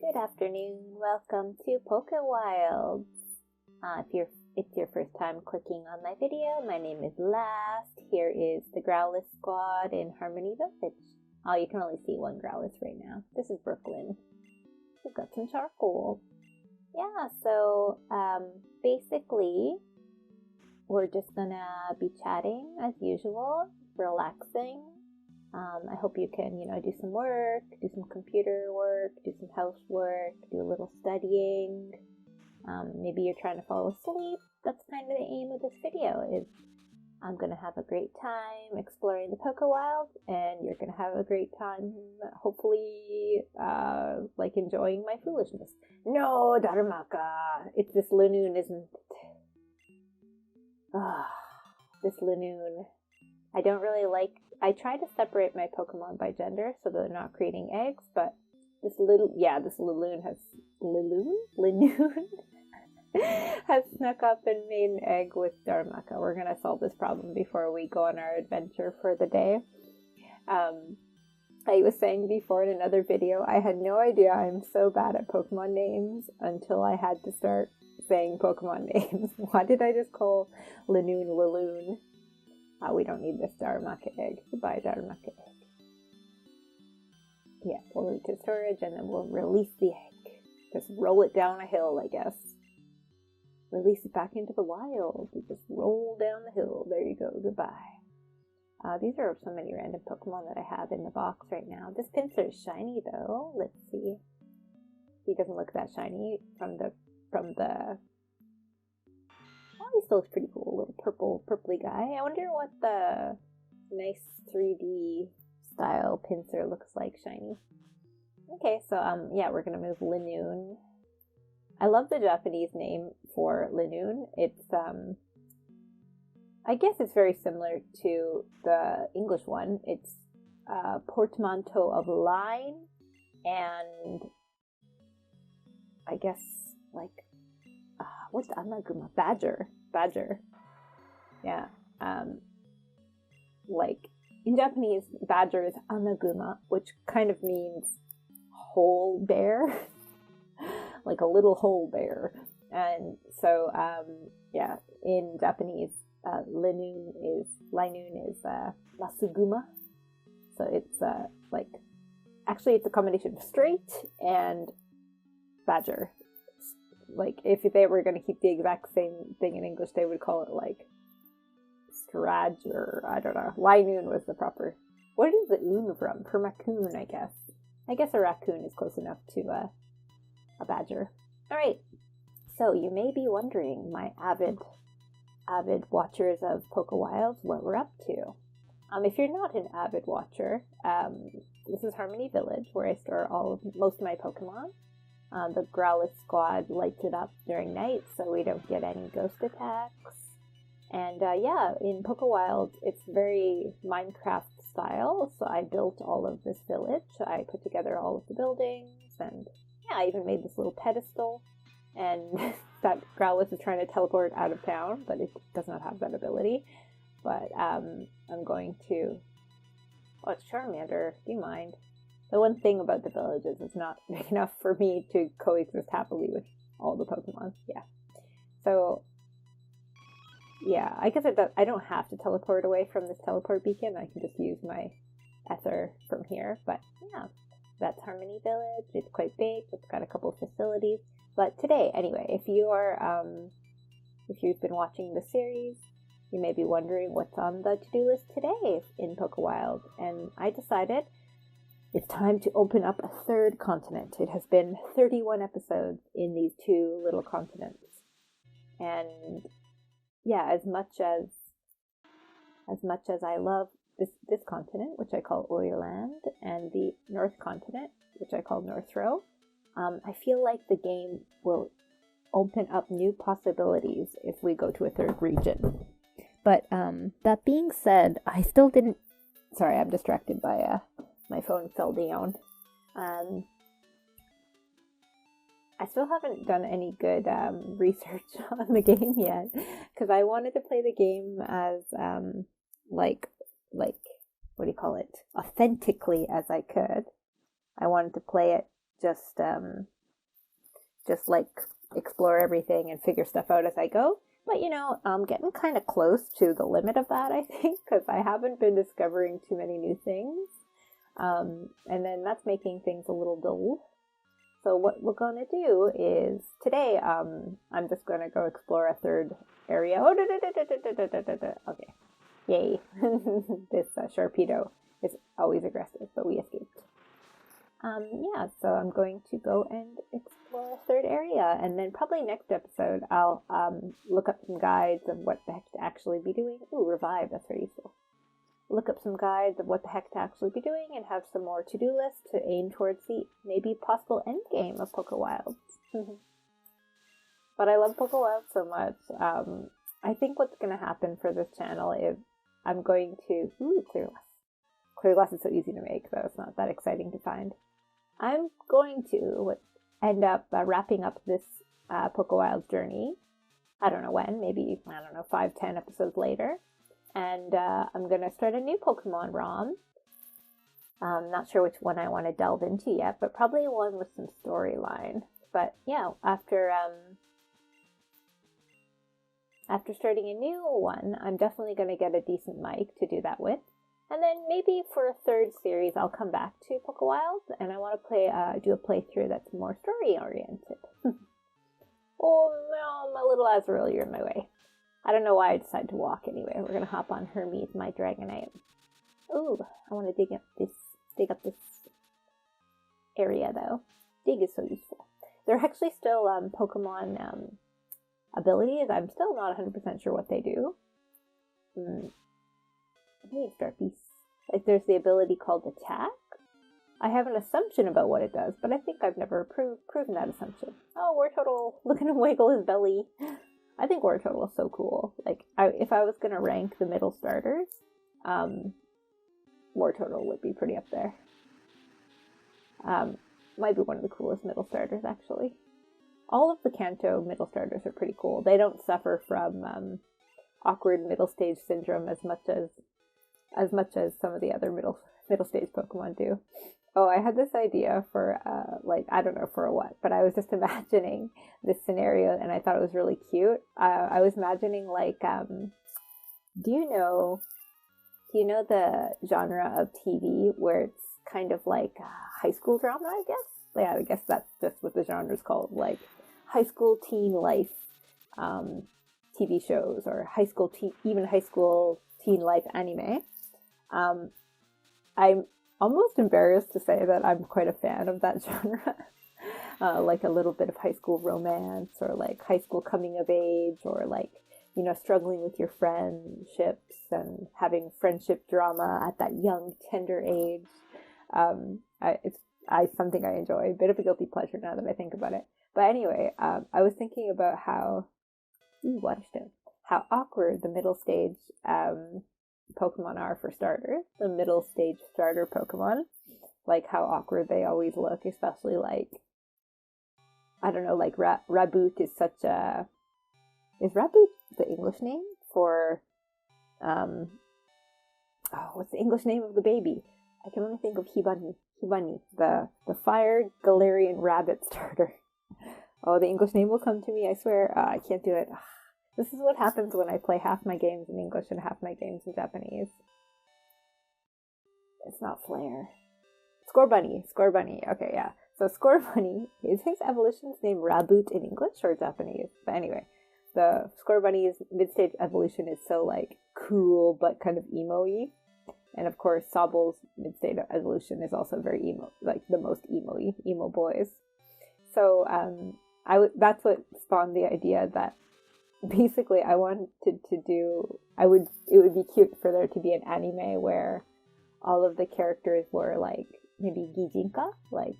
Good afternoon. Welcome to PokeWilds. If it's your first time clicking on my video, my name is Last. Here is the Growlithe squad in Harmony Village. Oh, you can only see one Growlithe right now. This is Brooklyn. We've got some charcoal. Yeah, so basically, we're just gonna be chatting as usual, relaxing. I hope you can, do some work, do some computer work, do some housework, do a little studying. Maybe you're trying to fall asleep. That's kind of the aim of this video is I'm going to have a great time exploring the PokeWilds, and you're going to have a great time, hopefully, enjoying my foolishness. No, Darumaka! It's this Linoon, isn't it? This Linoon. I don't really like... I try to separate my Pokemon by gender so they're not creating eggs, but this Linoon has snuck up and made an egg with Darumaka. We're going to solve this problem before we go on our adventure for the day. I was saying before in another video, I had no idea I'm so bad at Pokemon names until I had to start saying Pokemon names. Why did I just call Linoon Laloon? We don't need this Darumaka egg. Goodbye, Darumaka egg. Yeah, we'll move to storage and then we'll release the egg. Just roll it down a hill, I guess. Release it back into the wild. You just roll down the hill. There you go. Goodbye. These are so many random Pokemon that I have in the box right now. This Pinsir is shiny though. Let's see. He doesn't look that shiny from the he still looks pretty cool, a little purpley guy. I wonder what the nice 3D style Pinsir looks like shiny. Okay, so we're gonna move Linoon. I love the Japanese name for Linoon. It's I guess it's very similar to the English one. It's portmanteau of line and I guess what's Amaguma? Badger. Yeah. In Japanese, badger is Amaguma, which kind of means whole bear. Like a little whole bear. And so, in Japanese, Linoon is Masuguma. So it's actually it's a combination of straight and badger. Like, if they were going to keep the exact same thing in English, they would call it, Stradger, I don't know. Linoon was the proper... What is the oon from? For raccoon, I guess. I guess a raccoon is close enough to a badger. Alright, so you may be wondering, my avid watchers of PokeWilds, what we're up to. If you're not an avid watcher, this is Harmony Village, where I store most of my Pokemon. The Growlithe squad lights it up during night so we don't get any ghost attacks. And in PokeWilds, it's very Minecraft style, so I built all of this village. I put together all of the buildings, and I even made this little pedestal. And that Growlithe is trying to teleport out of town, but it does not have that ability. But I'm going to... Oh, it's Charmander. Do you mind? The one thing about the village is it's not big enough for me to coexist happily with all the Pokemon. Yeah. So, I guess I don't have to teleport away from this teleport beacon. I can just use my Ether from here. But, that's Harmony Village. It's quite big. It's got a couple of facilities. But today, anyway, if you've been watching the series, you may be wondering what's on the to-do list today in PokeWilds. And I decided... it's time to open up a third continent. It has been 31 episodes in these two little continents. And as much as I love this continent, which I call Oiland, and the North Continent, which I call Northrow, I feel like the game will open up new possibilities if we go to a third region. But that being said, I still didn't... Sorry, I'm distracted by my phone fell down. I still haven't done any good research on the game yet, because I wanted to play the game as what do you call it, authentically as I could. I wanted to play it just like explore everything and figure stuff out as I go. But I'm getting kind of close to the limit of that, I think, because I haven't been discovering too many new things. And then that's making things a little dull. So what we're going to do is today, I'm just going to go explore a third area. Oh, okay. Yay. This Sharpedo is always aggressive, but we escaped. Yeah, so I'm going to go and explore a third area, and then probably next episode I'll look up some guides of what the heck to actually be doing. Ooh, revive, that's very useful. Look up some guides of what the heck to actually be doing, and have some more to-do lists to aim towards the maybe possible end game of PokeWilds. But I love PokeWilds so much. I think what's going to happen for this channel is I'm going to... Ooh, clear glass. Clear glass is so easy to make, though it's not that exciting to find. I'm going to end up wrapping up this PokeWilds journey. I don't know when, maybe, 5-10 episodes later. And I'm going to start a new Pokemon ROM. Not sure which one I want to delve into yet, but probably one with some storyline. But yeah, after starting a new one, I'm definitely going to get a decent mic to do that with. And then maybe for a third series, I'll come back to PokeWilds, and I want to do a playthrough that's more story-oriented. Oh, no, my little Azrael, you're in my way. I don't know why I decided to walk anyway. We're going to hop on Hermes, my Dragonite. Ooh, I want to dig up this area, though. Dig is so useful. There are actually still Pokemon abilities. I'm still not 100% sure what they do. Hey, Starpiece. Like, there's the ability called Attack. I have an assumption about what it does, but I think I've never proven that assumption. Oh, Wartortle. Look at him wiggle his belly. I think Wartortle is so cool. Like, if I was going to rank the middle starters, Wartortle would be pretty up there. Might be one of the coolest middle starters, actually. All of the Kanto middle starters are pretty cool. They don't suffer from awkward middle stage syndrome as much as some of the other middle stage Pokemon do. Oh, I had this idea for I don't know for what, but I was just imagining this scenario and I thought it was really cute. I was imagining do you know the genre of TV where it's kind of like high school drama, I guess? Yeah, I guess that's just what the genre is called, like high school teen life TV shows, or high school teen life anime. I'm almost embarrassed to say that I'm quite a fan of that genre. Like a little bit of high school romance, or like high school coming of age, or like, struggling with your friendships and having friendship drama at that young, tender age. It's something I enjoy. A bit of a guilty pleasure now that I think about it. But anyway, I was thinking about how awkward the middle stage Pokemon are for starters. The middle stage starter Pokemon, like how awkward they always look, especially like, I don't know, like Raboot is such a... Is Raboot the English name for... what's the English name of the baby? I can only think of Hibani, the fire Galarian rabbit starter. Oh, the English name will come to me, I swear. I can't do it. This is what happens when I play half my games in English and half my games in Japanese. It's not Flare. Scorbunny. Okay, yeah. So Scorbunny, is his evolution's name Raboot in English or Japanese? But anyway, the Scorbunny's mid-stage evolution is so, like, cool but kind of emo-y. And of course, Sobble's mid-stage evolution is also very emo, like the most emo boys. So that's what spawned the idea that basically I wanted to do, it would be cute for there to be an anime where all of the characters were like maybe Gijinka, like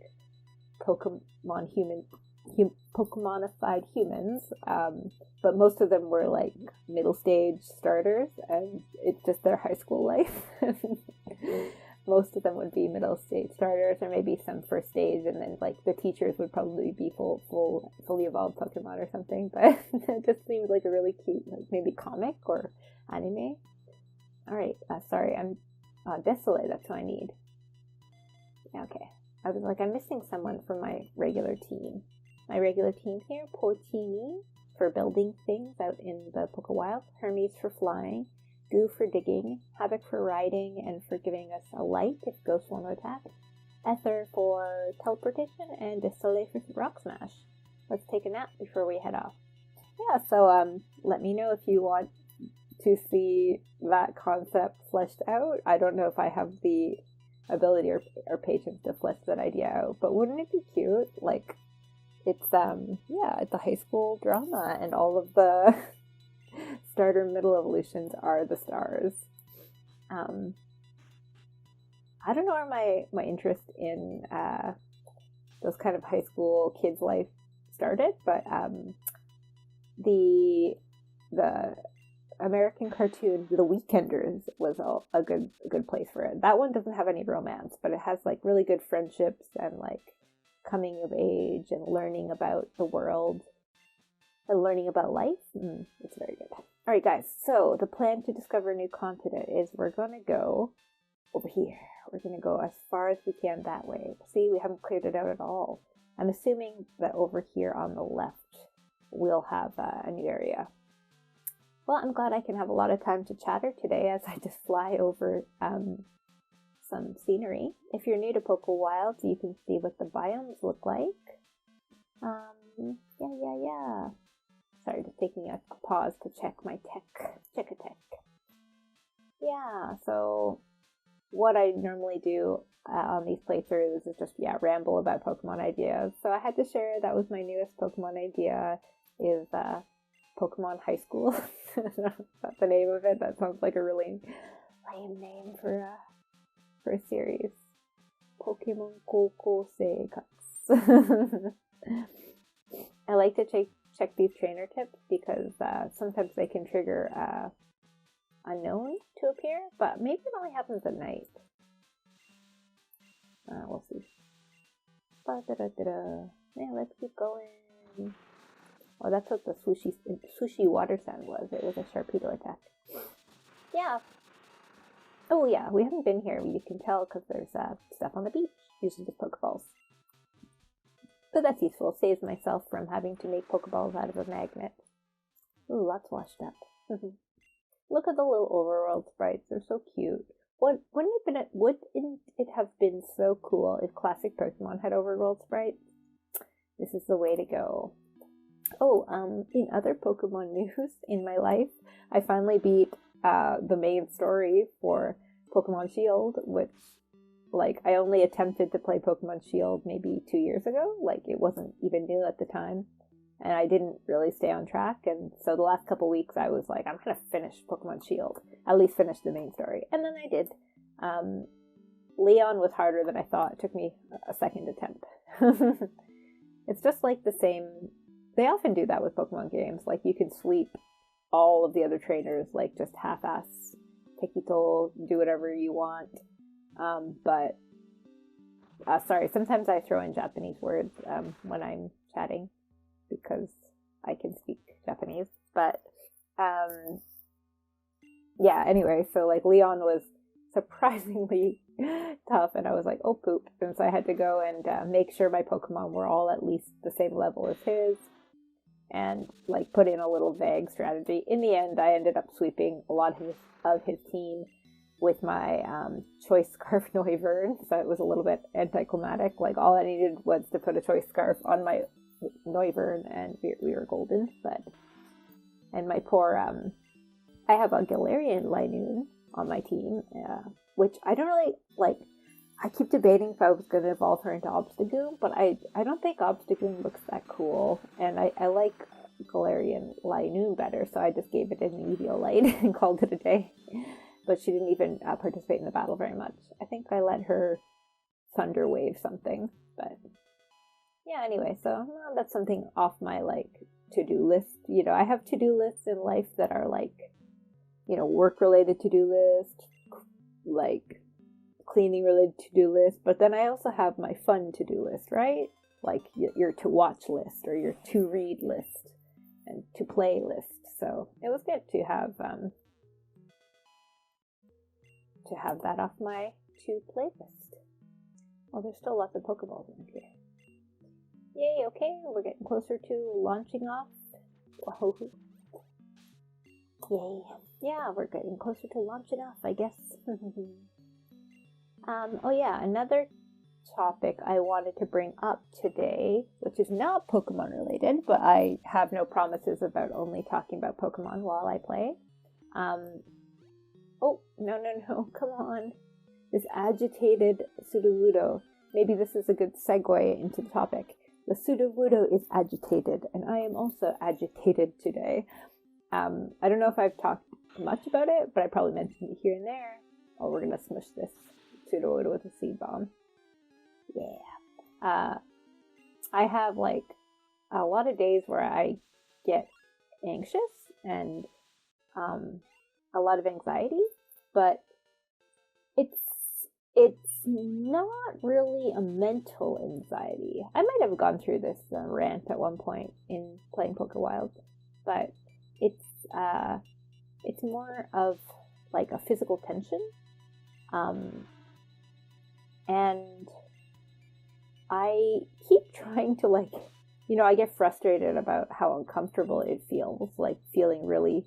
Pokemonified humans, but most of them were like middle stage starters, and it's just their high school life. Most of them would be middle stage starters, or maybe some first stage, and then like the teachers would probably be fully evolved Pokemon or something. But it just seems like a really cute, like maybe comic or anime. All right, sorry, I'm desolate. That's what I need. Okay, I was like, I'm missing someone from my regular team. My regular team here, Portini for building things out in the PokeWilds, Hermes for flying, Goo for digging, Havoc for riding and for giving us a light if ghosts want to attack, Ether for teleportation, and Distole for rock smash. Let's take a nap before we head off. Yeah, so let me know if you want to see that concept fleshed out. I don't know if I have the ability or patience to flesh that idea out, but wouldn't it be cute? Like, it's it's a high school drama, and all of the starter middle evolutions are the stars. I don't know where my interest in those kind of high school kids' life started, but the American cartoon The Weekenders was a good place for it. That one doesn't have any romance, but it has like really good friendships and like coming of age and learning about the world and learning about life. It's very good. All right, guys. So the plan to discover a new continent is we're gonna go over here. We're gonna go as far as we can that way. See, we haven't cleared it out at all. I'm assuming that over here on the left we'll have a new area. Well, I'm glad I can have a lot of time to chatter today as I just fly over some scenery. If you're new to PokeWilds, you can see what the biomes look like. Yeah. Sorry, just taking a pause to check my tech. Check a tech. Yeah, so what I normally do on these playthroughs is just, ramble about Pokemon ideas. So I had to share that was my newest Pokemon idea is Pokemon High School. That's the name of it. That sounds like a really lame name for a series. Pokemon Koko Seikatsu. I like to check these trainer tips because sometimes they can trigger unknown to appear, but maybe it only happens at night. We'll see. Yeah, let's keep going. Oh, that's what the sushi water sound was. It was a Sharpedo attack. Yeah. Oh yeah, we haven't been here. You can tell because there's stuff on the beach. Usually just Pokeballs. But that's useful. Saves myself from having to make Pokeballs out of a magnet. Ooh, lots washed up. Look at the little overworld sprites. They're so cute. Wouldn't it have been so cool if classic Pokemon had overworld sprites? This is the way to go. Oh, in other Pokemon news in my life, I finally beat the main story for Pokemon Shield, which, like, I only attempted to play Pokemon Shield maybe 2 years ago. Like, it wasn't even new at the time, and I didn't really stay on track, and so the last couple weeks I was like, I'm gonna finish Pokemon Shield, at least finish the main story, and then I did. Leon was harder than I thought. It took me a second attempt. It's just like the same. They often do that with Pokemon games. Like, you can sweep all of the other trainers, like, just half-ass, Tekito, do whatever you want. Sorry, sometimes I throw in Japanese words when I'm chatting because I can speak Japanese. But, yeah, anyway, so, like, Leon was surprisingly tough, and I was like, oh, poop. And so I had to go and make sure my Pokemon were all at least the same level as his, and like put in a little vague strategy. In the end, I ended up sweeping a lot of his team with my choice scarf Noivern, so it was a little bit anticlimactic. Like, all I needed was to put a choice scarf on my Noivern, and we were golden. And my poor I have a Galarian Linoon on my team, which I don't really like. I keep debating if I was going to evolve her into Obstagoon, but I don't think Obstagoon looks that cool, and I like Galarian Linoon better, so I just gave it an Eviolite and called it a day. But she didn't even participate in the battle very much. I think I let her Thunder Wave something, but yeah, anyway, so that's something off my, like, to-do list. You know, I have to-do lists in life that are, like, you know, work-related to-do list, like, cleaning-related to-do list, but then I also have my fun to-do list, right? Like, your to-watch list, or your to-read list, and to-play list. So it was good to have that off my to-play list. Oh, there's still lots of Pokeballs in here. Yay, okay, we're getting closer to launching off. Whoa. Yay. Yeah, we're getting closer to launching off, I guess. Oh yeah, another topic I wanted to bring up today, which is not Pokemon related, but I have no promises about only talking about Pokemon while I play. Oh, no, come on. This agitated Sudowoodo. Maybe this is a good segue into the topic. The Sudowoodo is agitated, and I am also agitated today. I don't know if I've talked much about it, but I probably mentioned it here and there. Oh, we're gonna smush this Sudowoodo with a seed bomb. Yeah. I have like a lot of days where I get anxious and a lot of anxiety, but it's not really a mental anxiety. I might have gone through this rant at one point in playing PokeWilds, but it's more of like a physical tension, and I keep trying to I get frustrated about how uncomfortable it feels, like feeling really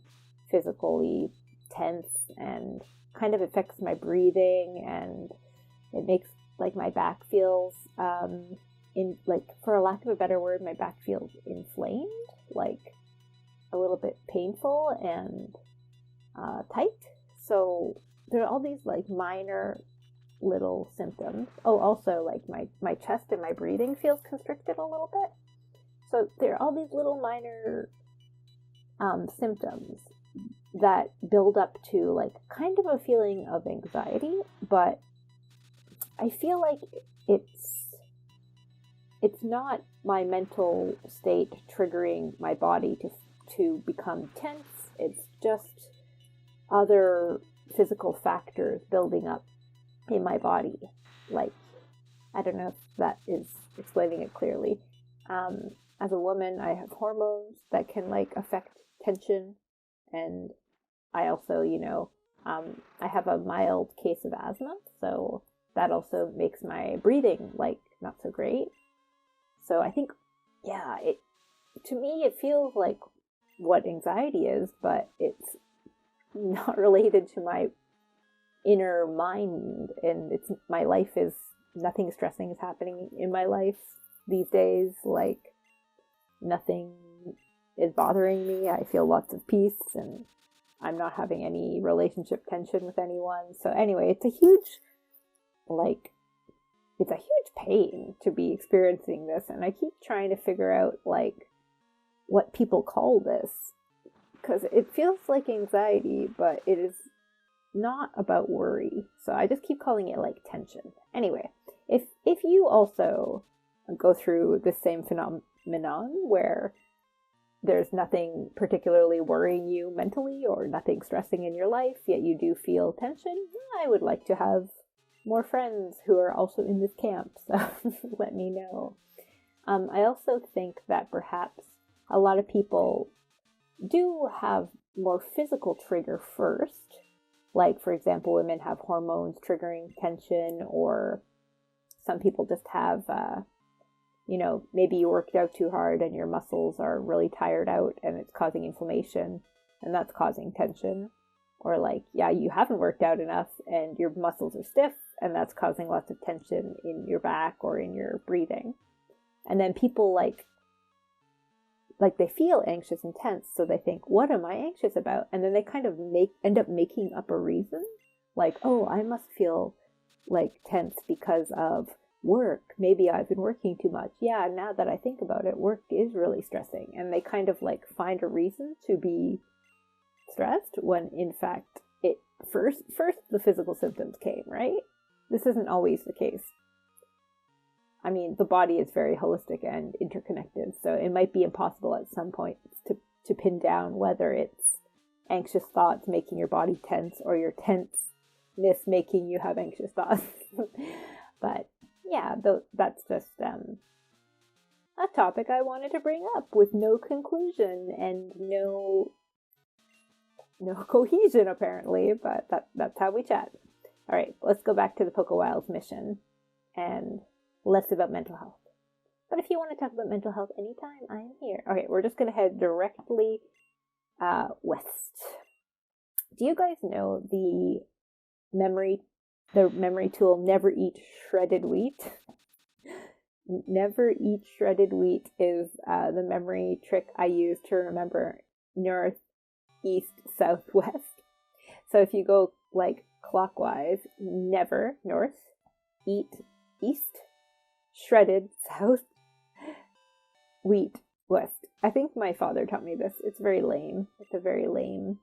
physically tense, and kind of affects my breathing, and it makes like my back feels for a lack of a better word, my back feels inflamed, like a little bit painful and tight. So there are all these like minor little symptoms. Oh, also like my chest and my breathing feels constricted a little bit. So there are all these little minor symptoms that build up to like kind of a feeling of anxiety, but I feel like it's not my mental state triggering my body to become tense. It's just other physical factors building up in my body. Like, I don't know if that is explaining it clearly. As a woman, I have hormones that can like affect tension, and I also, I have a mild case of asthma, so that also makes my breathing like not so great. So I think, yeah, to me it feels like what anxiety is, but it's not related to my inner mind, and my life is nothing stressing is happening in my life these days. Like nothing is bothering me. I feel lots of peace, and I'm not having any relationship tension with anyone. So anyway, it's a huge pain to be experiencing this, and I keep trying to figure out like what people call this, because it feels like anxiety, but it is not about worry. So I just keep calling it like tension. Anyway, if you also go through the same phenomenon where there's nothing particularly worrying you mentally or nothing stressing in your life, yet you do feel tension, I would like to have more friends who are also in this camp, so let me know. I also think that perhaps a lot of people do have more physical trigger first. Like, for example, women have hormones triggering tension, or some people just have, maybe you worked out too hard and your muscles are really tired out and it's causing inflammation, and that's causing tension. Or like, yeah, you haven't worked out enough and your muscles are stiff, and that's causing lots of tension in your back or in your breathing. And then people like they feel anxious and tense, so they think, what am I anxious about? And then they kind of end up making up a reason. Like, oh, I must feel like tense because of work. Maybe I've been working too much. Yeah, now that I think about it, work is really stressing. And they kind of like find a reason to be stressed, when in fact first the physical symptoms came, right? This isn't always the case. I mean, the body is very holistic and interconnected, so it might be impossible at some point to pin down whether it's anxious thoughts making your body tense or your tenseness making you have anxious thoughts. But yeah, that's just a topic I wanted to bring up with no conclusion and no cohesion apparently, but that's how we chat. All right, let's go back to the PokeWilds mission. and less about mental health. But if you want to talk about mental health anytime, I am here. Okay, we're just going to head directly west. Do you guys know the memory tool, never eat shredded wheat? Never eat shredded wheat is the memory trick I use to remember north, east, south, west. So if you go like clockwise, never north, eat east, shredded south, wheat west. I think my father taught me this. It's very lame. It's a very lame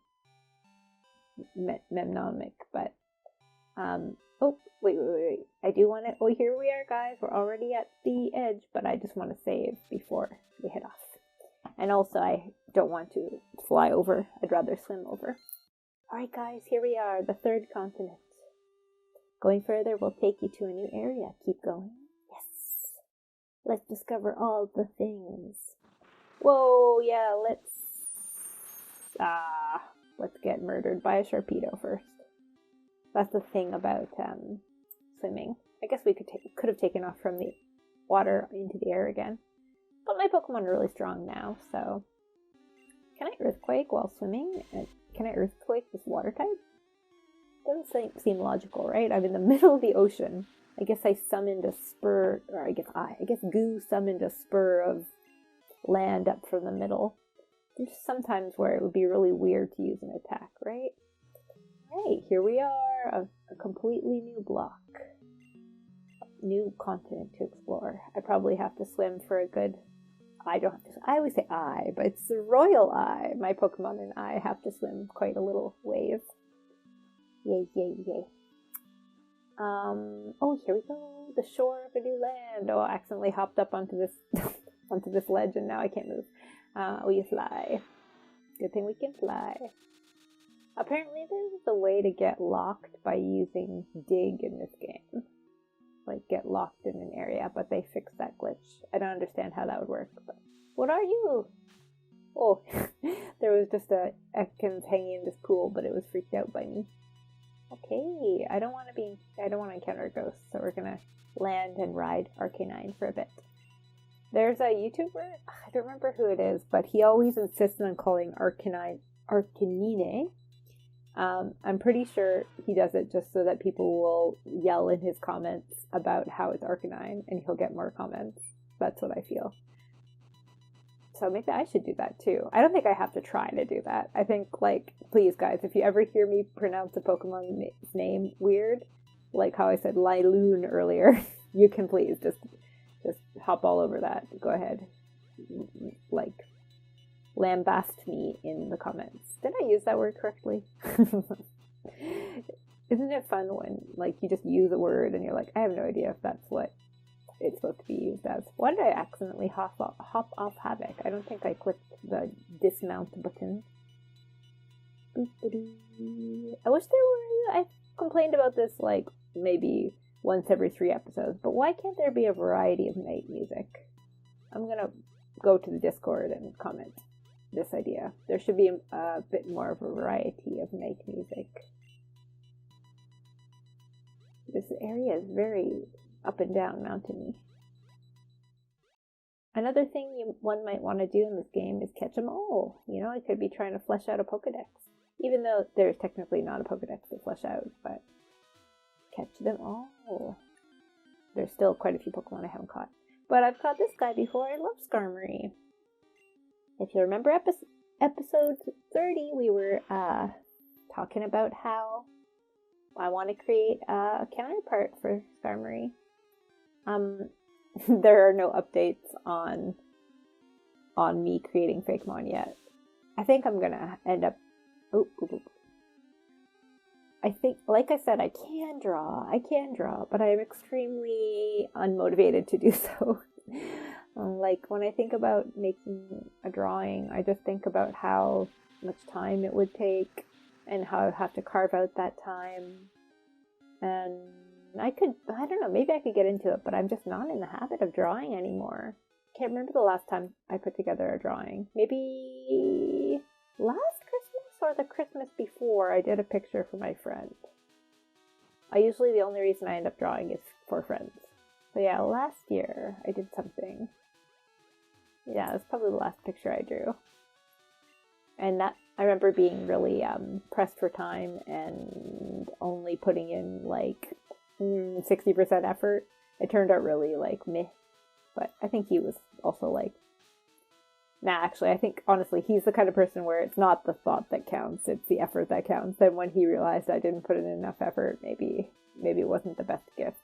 mnemonic, but oh, wait. I do want to, oh, here we are, guys. We're already at the edge, but I just want to save before we head off. And also, I don't want to fly over. I'd rather swim over. All right, guys, here we are, the third continent. Going further will take you to a new area. Keep going. Yes. Let's discover all the things. Whoa, yeah, let's get murdered by a Sharpedo first. That's the thing about swimming. I guess we could have taken off from the water into the air again. But my Pokemon are really strong now, so... Can I Earthquake while swimming? Can I Earthquake this water type? Doesn't seem logical, right? I'm in the middle of the ocean. I guess I summoned a spur, or I guess Goo summoned a spur of land up from the middle. There's sometimes where it would be really weird to use an attack, right? Hey, here we are, a completely new block. New continent to explore. I probably have to swim for a good... I always say I, but it's the royal I. My Pokemon and I have to swim quite a little ways. Yay. Oh, here we go. The shore of a new land. Oh, I accidentally hopped up onto this onto this ledge and now I can't move. We fly. Good thing we can fly. Apparently there's a way to get locked by using dig in this game. Like get locked in an area, but they fixed that glitch. I don't understand how that would work, but what are you? Oh, there was just a Ekans hanging in this pool, but it was freaked out by me. Okay, I don't want to encounter a ghost, so we're gonna land and ride Arcanine for a bit. There's a YouTuber, I don't remember who it is, but he always insists on calling Arcanine Arcanine. I'm pretty sure he does it just so that people will yell in his comments about how it's Arcanine, and he'll get more comments. That's what I feel. So maybe I should do that too. I don't think I have to try to do that. I think, like, please guys, if you ever hear me pronounce a Pokemon's name weird, like how I said Lailoon earlier, you can please just hop all over that. Go ahead. Like, lambast me in the comments. Did I use that word correctly? Isn't it fun when, like, you just use a word and you're like, I have no idea if that's what it's supposed to be used as. Why did I accidentally hop off Havoc? I don't think I clicked the dismount button. I wish I complained about this, like, maybe once every 3 episodes, but why can't there be a variety of night music? I'm gonna go to the Discord and comment this idea. There should be a bit more of a variety of night music. This area is very up and down mountainy. Another thing one might want to do in this game is catch them all. You know, I could be trying to flesh out a Pokedex. Even though there's technically not a Pokedex to flesh out, but catch them all. There's still quite a few Pokemon I haven't caught. But I've caught this guy before. I love Skarmory. If you remember episode 30, we were talking about how I want to create a counterpart for Skarmory. There are no updates on me creating Fakemon yet. I think I'm gonna end up... I think, like I said, I can draw, but I am extremely unmotivated to do so. Like, when I think about making a drawing, I just think about how much time it would take and how I'd have to carve out that time. And I don't know, maybe I could get into it, but I'm just not in the habit of drawing anymore. Can't remember the last time I put together a drawing. Maybe last Christmas or the Christmas before I did a picture for my friend. The only reason I end up drawing is for friends. So yeah, last year I did something. Yeah, it was probably the last picture I drew. And that, I remember being really pressed for time and only putting in like 60% effort. It turned out really like meh. But I think he was also like, nah, actually, I think honestly he's the kind of person where it's not the thought that counts, it's the effort that counts. And when he realized I didn't put in enough effort, maybe it wasn't the best gift.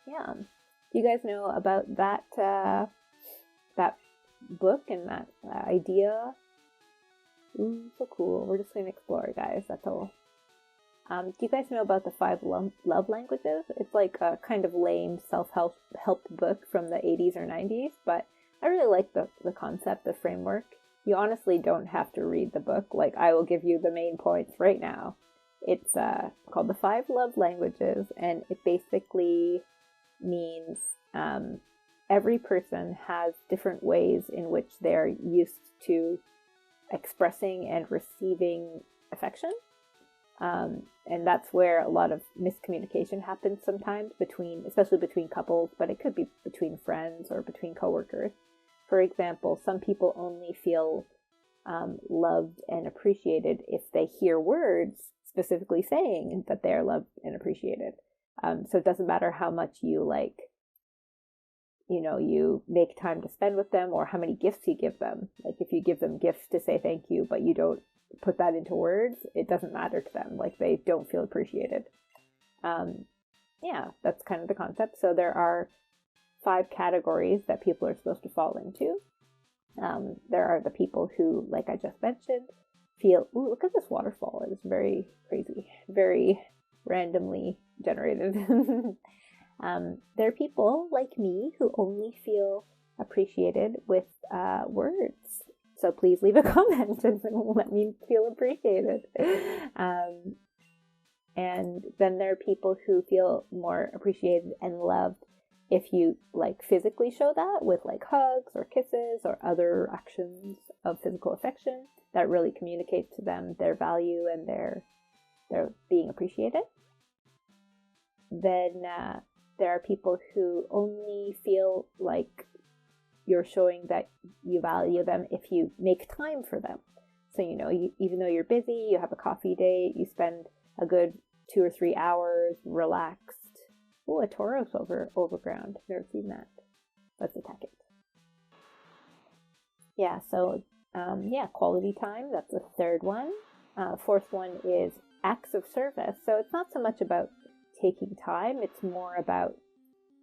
Yeah. Do you guys know about that that book and that idea? Ooh, so cool. We're just going to explore, guys. That's all. Do you guys know about the 5 love languages? It's like a kind of lame self-help book from the 80s or 90s, but I really like the concept, the framework. You honestly don't have to read the book. Like, I will give you the main points right now. It's called The 5 Love Languages, and it basically means every person has different ways in which they're used to expressing and receiving affection. And that's where a lot of miscommunication happens sometimes especially between couples, but it could be between friends or between coworkers. For example, some people only feel loved and appreciated if they hear words specifically saying that they're loved and appreciated. So it doesn't matter how much you you make time to spend with them or how many gifts you give them. Like if you give them gifts to say thank you, but you don't put that into words, it doesn't matter to them. Like they don't feel appreciated. Yeah, that's kind of the concept. So there are 5 categories that people are supposed to fall into. There are the people who, like I just mentioned, feel, ooh, look at this waterfall. It is very crazy, very randomly generated. There are people like me who only feel appreciated with words. So please leave a comment and let me feel appreciated. And then there are people who feel more appreciated and loved if you like physically show that with like hugs or kisses or other actions of physical affection that really communicate to them their value and their being appreciated. Then there are people who only feel like you're showing that you value them if you make time for them. So, even though you're busy, you have a coffee date, you spend a good 2 or 3 hours relaxed. Oh, a Tauros overground. Never seen that. Let's attack it. Yeah, so, quality time. That's the 3rd one. 4th one is acts of service. So it's not so much about taking time. It's more about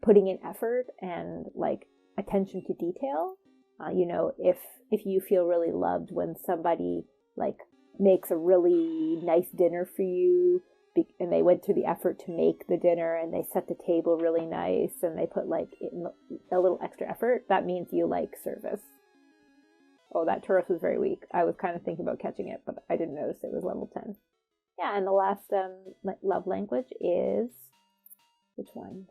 putting in effort and like attention to detail. If you feel really loved when somebody like makes a really nice dinner for you and they went through the effort to make the dinner and they set the table really nice and they put like in a little extra effort, that means you like service. Oh, that Tauros was very weak. I was kind of thinking about catching it, but I didn't notice it was level 10. Yeah, and the last love language is, which one?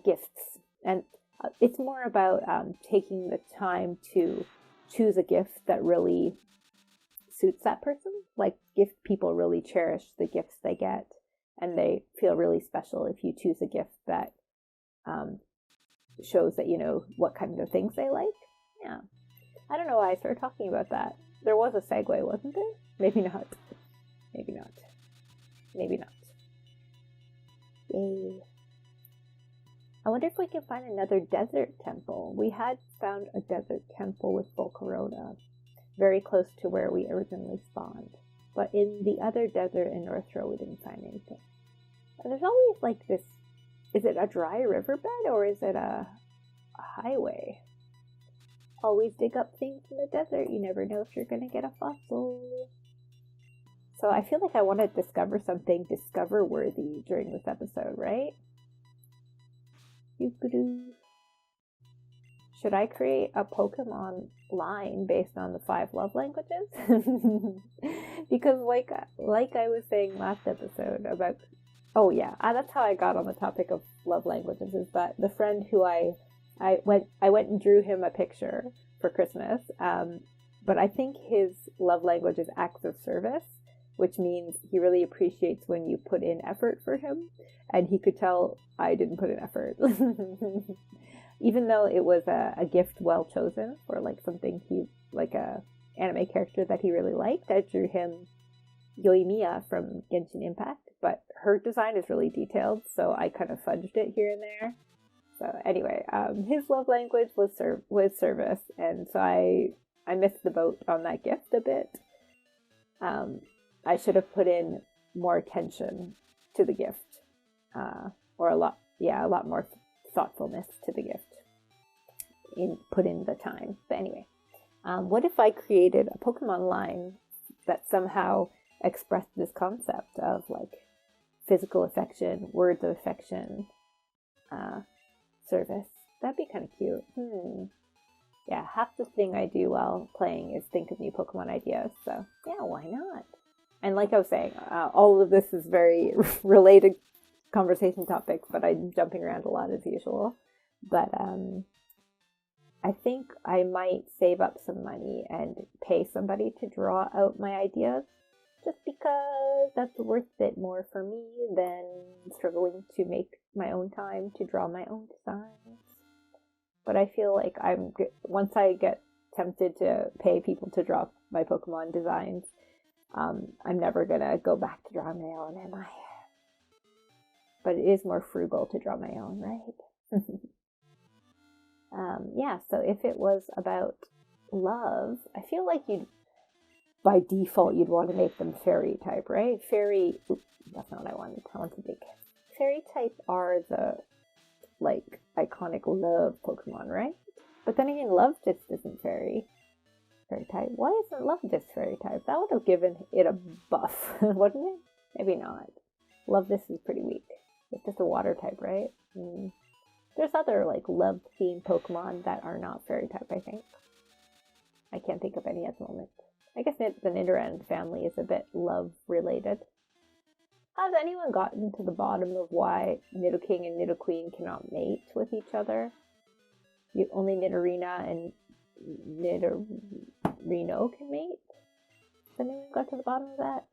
Gifts. And it's more about taking the time to choose a gift that really suits that person. Like gift people really cherish the gifts they get, and they feel really special if you choose a gift that shows that you know what kind of things they like. Yeah. I don't know why I started talking about that. There was a segue, wasn't there? Maybe not. Maybe not. Maybe not. Yay. I wonder if we can find another desert temple. We had found a desert temple with Volcarona, very close to where we originally spawned. But in the other desert in North Shore, we didn't find anything. And there's always like this, is it a dry riverbed or is it a highway? Always dig up things in the desert. You never know if you're going to get a fossil. So I feel like I want to discover something discover-worthy during this episode, right? Should I create a Pokemon line based on the 5 love languages? Because like I was saying last episode about, oh yeah, that's how I got on the topic of love languages, is that the friend who I went and drew him a picture for Christmas, but I think his love language is acts of service. which means he really appreciates when you put in effort for him, and he could tell I didn't put in effort. Even though it was a gift well chosen for like something like a anime character that he really liked, I drew him Yoimiya from Genshin Impact, but her design is really detailed, so I kind of fudged it here and there. So anyway, his love language was service, and so I missed the boat on that gift a bit. I should have put in more attention to the gift, or a lot more thoughtfulness to the gift. Put in the time. But anyway, what if I created a Pokemon line that somehow expressed this concept of like physical affection, words of affection, service? That'd be kind of cute. Yeah, half the thing I do while playing is think of new Pokemon ideas. So yeah, why not? And like I was saying, all of this is very related conversation topics, but I'm jumping around a lot as usual. But I think I might save up some money and pay somebody to draw out my ideas, just because that's worth it more for me than struggling to make my own time to draw my own designs. But I feel like once I get tempted to pay people to draw my Pokemon designs, I'm never gonna go back to drawing my own, am I? But it is more frugal to draw my own, right? Yeah, so if it was about love, I feel like by default, you'd want to make them fairy type, right? That's not what I wanted. I wanted to make fairy type are the, like, iconic love Pokemon, right? But then again, love just isn't fairy type. Why isn't love just fairy type? That would have given it a buff, wouldn't it? Maybe not. Love this is pretty weak. It's just a water type, right? There's other, like, love-themed Pokemon that are not fairy type, I think. I can't think of any at the moment. I guess the Nidoran family is a bit love-related. Has anyone gotten to the bottom of why Nidoking and Nidoqueen cannot mate with each other? Only Nidorina and Nidorino can mate? Has anyone got to the bottom of that?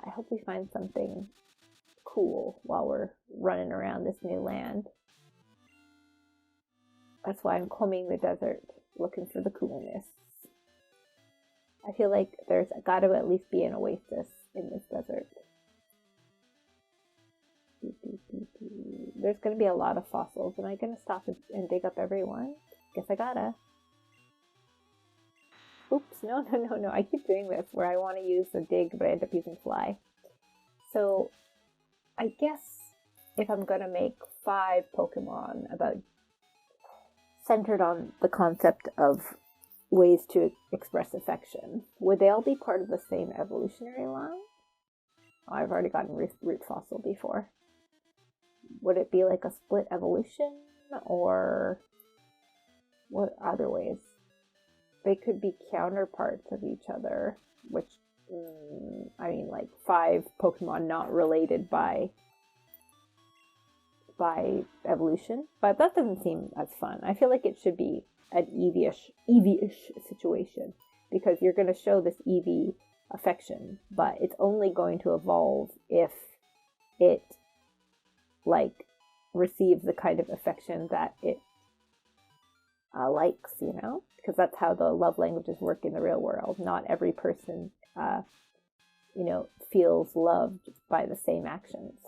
I hope we find something cool while we're running around this new land. That's why I'm combing the desert, looking for the coolness. I feel like there's got to at least be an oasis in this desert. There's going to be a lot of fossils. Am I going to stop and dig up everyone? Guess I gotta. Oops, no. I keep doing this where I want to use the dig, but I end up using fly. So, I guess if I'm going to make 5 Pokemon centered on the concept of ways to express affection, would they all be part of the same evolutionary line? Oh, I've already gotten root fossil before. Would it be like a split evolution, or what other ways? They could be counterparts of each other, which, like 5 Pokemon not related by evolution, but that doesn't seem as fun. I feel like it should be an Eevee-ish situation, because you're going to show this Eevee affection, but it's only going to evolve if it, like, receives the kind of affection that it likes, because that's how the love languages work in the real world. Not every person, feels loved by the same actions.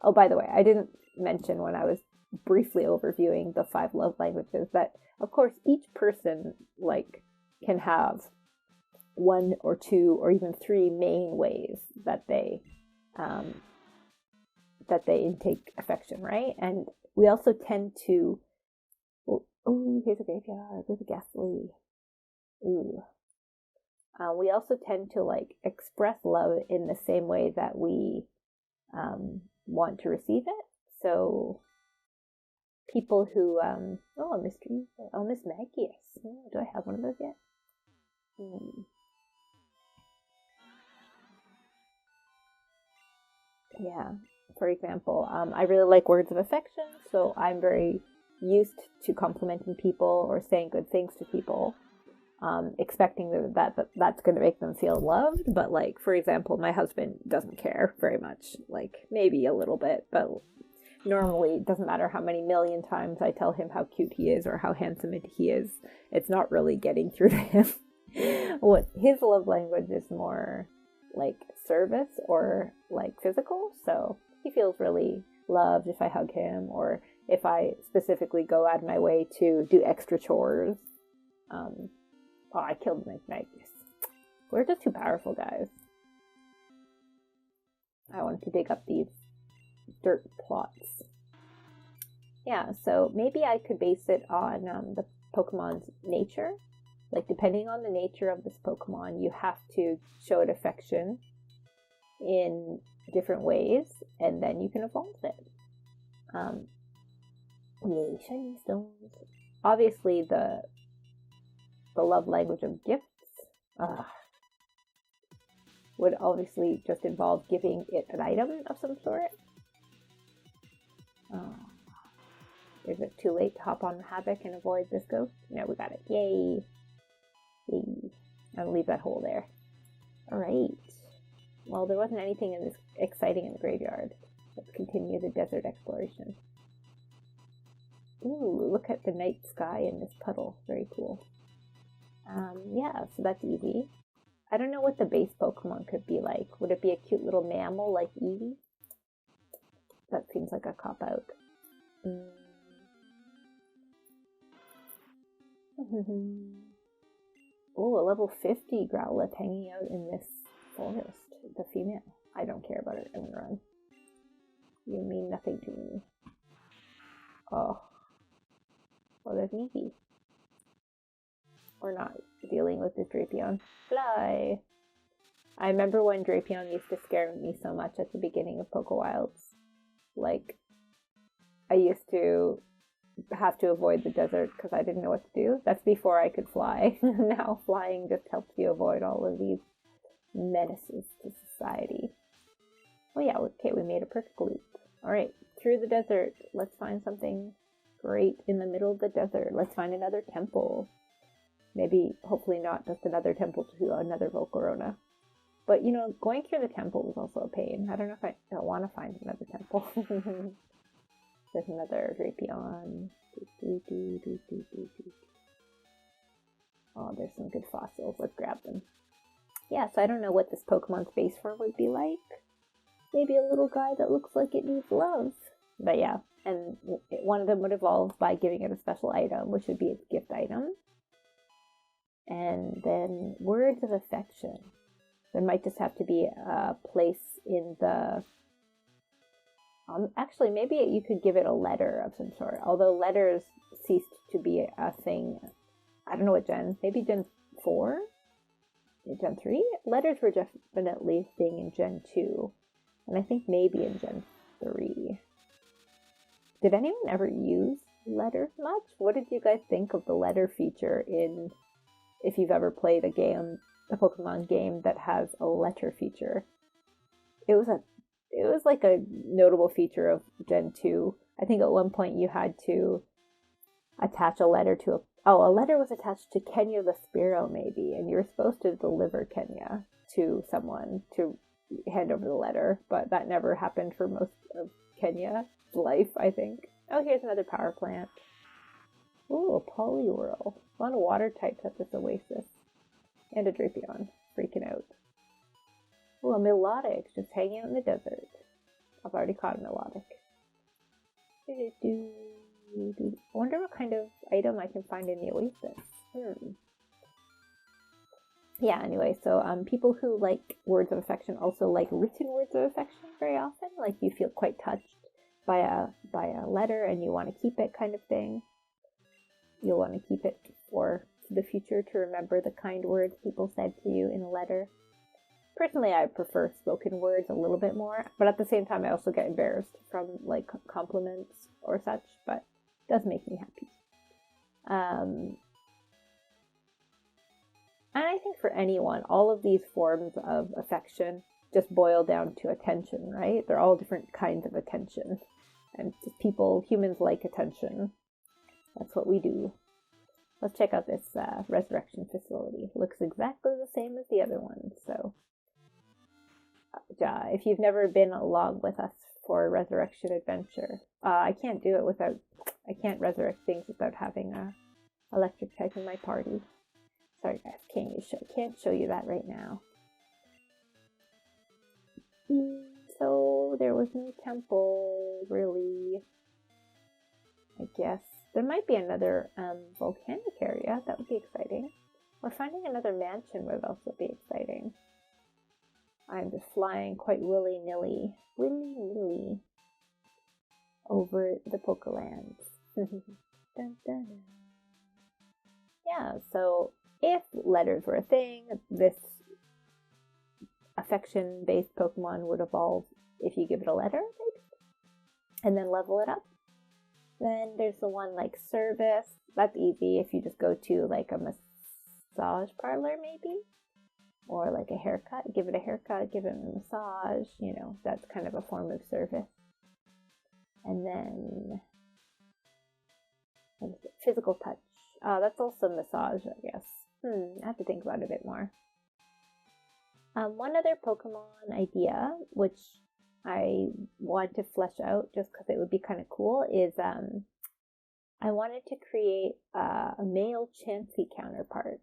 Oh, by the way, I didn't mention when I was briefly overviewing the 5 love languages that, of course, each person, like, can have 1 or 2 or even 3 main ways that they intake affection, right? And we also tend to, here's a graveyard with a ghastly. We also tend to, like, express love in the same way that we want to receive it. So people who Miss Magius. Do I have one of those yet? Yeah. For example, I really like words of affection, so I'm very used to complimenting people or saying good things to people, expecting that's going to make them feel loved. But like, for example, my husband doesn't care very much, like maybe a little bit, but normally it doesn't matter how many million times I tell him how cute he is or how handsome he is, it's not really getting through to him. What his love language is more like service or like physical. So he feels really loved if I hug him or if I specifically go out of my way to do extra chores. Oh, I killed Magnus. We're just too powerful, guys. I wanted to dig up these dirt plots. Yeah, so maybe I could base it on the Pokemon's nature. Like, depending on the nature of this Pokemon, you have to show it affection in different ways, and then you can evolve it. Yay, shiny stones. Obviously, the love language of gifts would obviously just involve giving it an item of some sort. Is it too late to hop on Havoc and avoid this ghost? No, we got it. Yay! Yay. I'll leave that hole there. Alright. Well, there wasn't anything in this exciting in the graveyard. Let's continue the desert exploration. Ooh, look at the night sky in this puddle. Very cool. Yeah, so that's easy. I don't know what the base Pokemon could be like. Would it be a cute little mammal like Eevee? That seems like a cop-out. Oh, a level 50 Growlithe hanging out in this forest. The female. I don't care about it. I'm gonna run. You mean nothing to me. Oh. Well, there's Eevee. We're not dealing with this Drapion. Fly! I remember when Drapion used to scare me so much at the beginning of PokeWilds. Like, I used to have to avoid the desert because I didn't know what to do. That's before I could fly. Now flying just helps you avoid all of these menaces to society. Oh yeah, okay, we made a perfect loop. Alright, through the desert. Let's find something great in the middle of the desert. Let's find another temple. Maybe, hopefully not just another temple to another Volcarona. But, you know, going through the temple was also a pain. I don't know if I don't want to find another temple. There's another Drapion. Oh, there's some good fossils. Let's grab them. Yeah, so I don't know what this Pokemon's base form would be like. Maybe a little guy that looks like it needs love. But yeah, and one of them would evolve by giving it a special item, which would be its gift item. And then words of affection. There might just have to be a place in the... actually, maybe you could give it a letter of some sort. Although letters ceased to be a thing. I don't know what gen. Maybe Gen 4? Gen 3? Letters were definitely a thing in Gen 2. And I think maybe in Gen 3. Did anyone ever use letters much? What did you guys think of the letter feature in... If you've ever played a Pokemon game that has a letter feature? It was like a notable feature of Gen 2. I think at one point you had to attach a letter to a letter was attached to Kenya the Spearow maybe, and you were supposed to deliver Kenya to someone to hand over the letter, but that never happened for most of Kenya's life, I think. Oh, here's another power plant. Ooh, a Poliwhirl. A lot of water types at this oasis. And a Drapion. Freaking out. Ooh, a Melodic just hanging out in the desert. I've already caught a Melodic. I wonder what kind of item I can find in the oasis. Yeah, anyway, so people who like words of affection also like written words of affection very often. Like you feel quite touched by a letter and you want to keep it kind of thing. You'll want to keep it for the future to remember the kind words people said to you in a letter. Personally, I prefer spoken words a little bit more, but at the same time, I also get embarrassed from like compliments or such, but it does make me happy. And I think for anyone, all of these forms of affection just boil down to attention, right? They're all different kinds of attention. And humans like attention. That's what we do. Let's check out this resurrection facility. Looks exactly the same as the other one. So, if you've never been along with us for a resurrection adventure, I can't do it without. I can't resurrect things without having a electric type in my party. Sorry, guys, can't show you that right now. So there was no temple, really. I guess there might be another volcanic area. That would be exciting. Or finding another mansion would also be exciting. I'm just flying quite willy-nilly over the PokeWilds. Dun, dun. Yeah, so if letters were a thing, this affection-based Pokemon would evolve if you give it a letter, maybe, and then level it up. Then there's the one like service. That's easy if you just go to like a massage parlor, maybe, or like a haircut. Give it a haircut, give it a massage. You know, that's kind of a form of service. And then physical touch. That's also massage, I guess. I have to think about it a bit more. One other Pokemon idea, which I want to flesh out just because it would be kind of cool, is I wanted to create a male Chansey counterpart.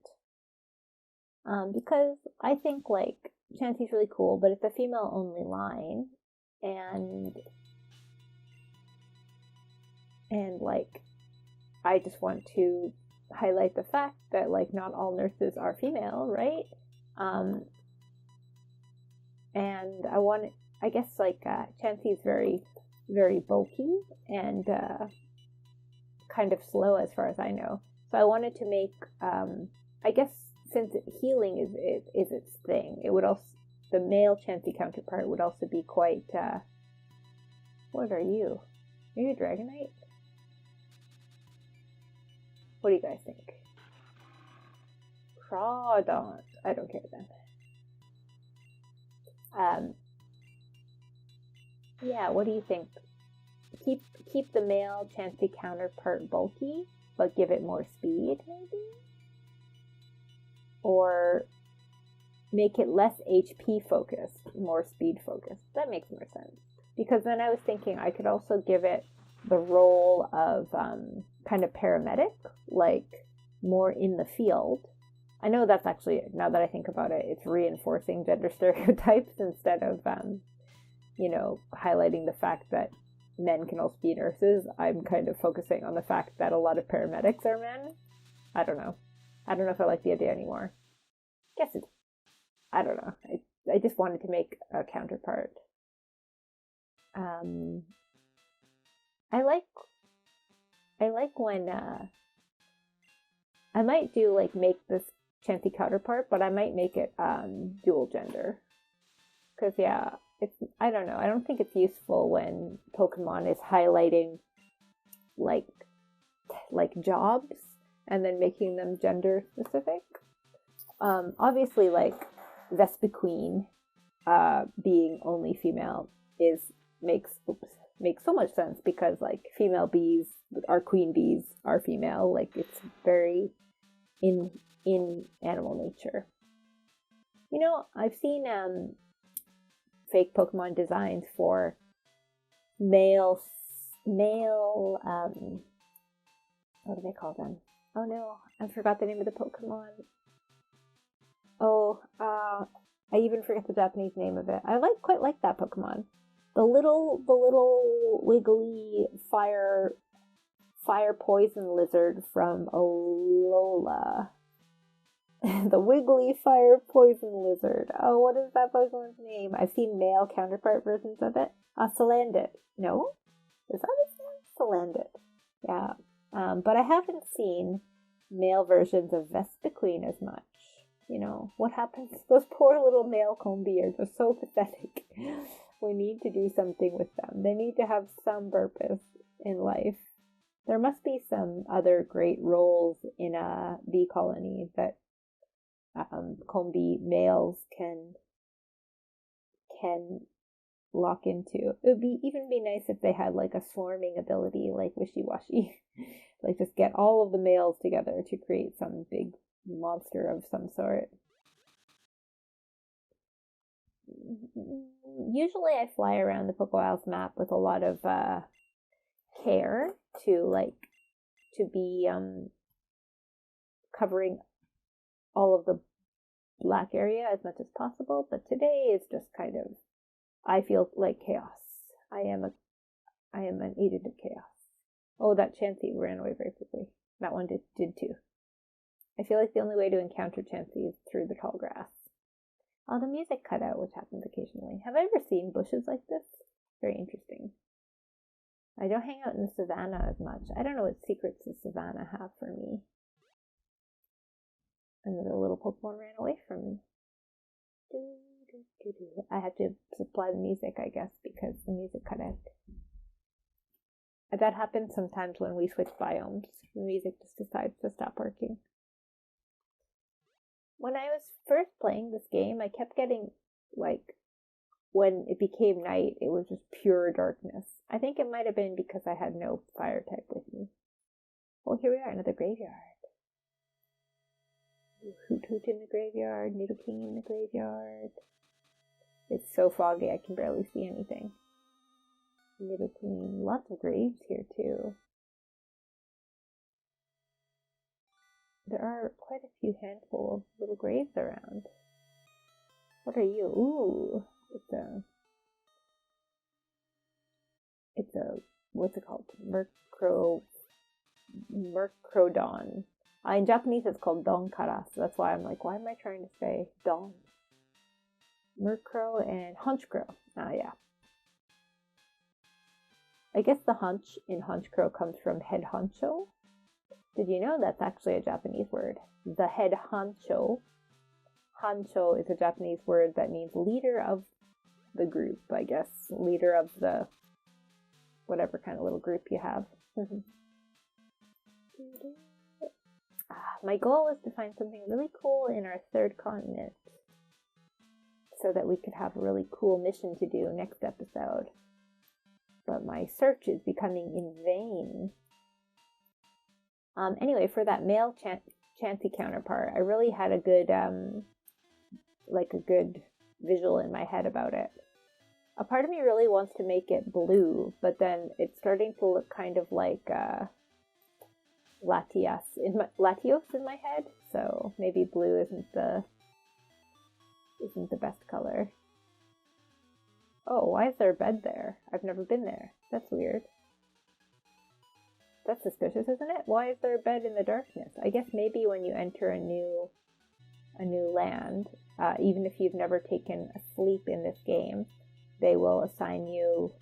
Because I think like Chansey's really cool, but it's a female only line, and like I just want to highlight the fact that like not all nurses are female, right? And I guess like Chansey's very, very bulky and kind of slow as far as I know. So I wanted to make, I guess since healing is its thing, it would also, the male Chansey counterpart would also be quite, what are you? Are you a Dragonite? What do you guys think? Crawdaunt. I don't care then. Yeah, what do you think? Keep the male Chansey counterpart bulky, but give it more speed, maybe? Or make it less HP focused, more speed focused. That makes more sense. Because then I was thinking I could also give it the role of kind of paramedic, like more in the field. I know that's actually, now that I think about it, it's reinforcing gender stereotypes instead of, you know, highlighting the fact that men can also be nurses. I'm kind of focusing on the fact that a lot of paramedics are men. I don't know if I like the idea anymore. I don't know. I just wanted to make a counterpart. I like when, I might do like make this Chansey counterpart, but I might make it dual gender. Cause yeah, I don't know. I don't think it's useful when Pokemon is highlighting like jobs and then making them gender specific. Obviously like Vespiquen being only female makes so much sense because like female bees, our queen bees are female. Like it's very in animal nature. You know, I've seen fake Pokemon designs for male what do they call them? Oh no, I forgot the name of the Pokemon. Oh, I even forget the Japanese name of it. I quite like that Pokemon. The little wiggly fire poison lizard from Alola. The wiggly fire poison lizard. Oh, what is that Pokemon's name? I've seen male counterpart versions of it. Salandit. No? Is that his name? Salandit. Yeah. But I haven't seen male versions of Vespiquen as much. You know, what happens? Those poor little male Combeers are so pathetic. We need to do something with them. They need to have some purpose in life. There must be some other great roles in a bee colony that comb bee males can lock into. It would even be nice if they had like a swarming ability, like Wishy-Washy. Like just get all of the males together to create some big monster of some sort. Usually I fly around the PokeWilds map with a lot of care to be covering all of the black area as much as possible, but today is just kind of, I feel like chaos. I am an agent of chaos. Oh, that Chansey ran away very quickly. That one did too. I feel like the only way to encounter Chansey is through the tall grass. Oh, the music cut out, which happens occasionally. Have I ever seen bushes like this? Very interesting. I don't hang out in the savannah as much. I don't know what secrets the savannah have for me. Another little Pokemon ran away from me. I had to supply the music, I guess, because the music cut out. That happens sometimes when we switch biomes. The music just decides to stop working. When I was first playing this game, I kept getting, when it became night, it was just pure darkness. I think it might have been because I had no fire type with me. Well, here we are, another graveyard. Hoot Hoot in the graveyard, Nidoking in the graveyard. It's so foggy I can barely see anything. Nidoking, lots of graves here too. There are quite a few handful of little graves around. What are you? Ooh, it's a what's it called? Murkrodon. In Japanese it's called Donkara, so that's why I'm like, why am I trying to say Don? Murkrow and Honchkrow. Yeah. I guess the hunch in Honchkrow comes from head honcho. Did you know that's actually a Japanese word? The head honcho. Honcho is a Japanese word that means leader of the group, I guess. Leader of the whatever kind of little group you have. My goal is to find something really cool in our third continent so that we could have a really cool mission to do next episode. But my search is becoming in vain. Anyway, for that male Chansey counterpart, I really had a good, a good visual in my head about it. A part of me really wants to make it blue, but then it's starting to look kind of like Latios in my head. So maybe blue isn't the best color. Oh, why is there a bed there? I've never been there. That's weird. That's suspicious, isn't it? Why is there a bed in the darkness? I guess maybe when you enter a new land, even if you've never taken a sleep in this game, they will assign you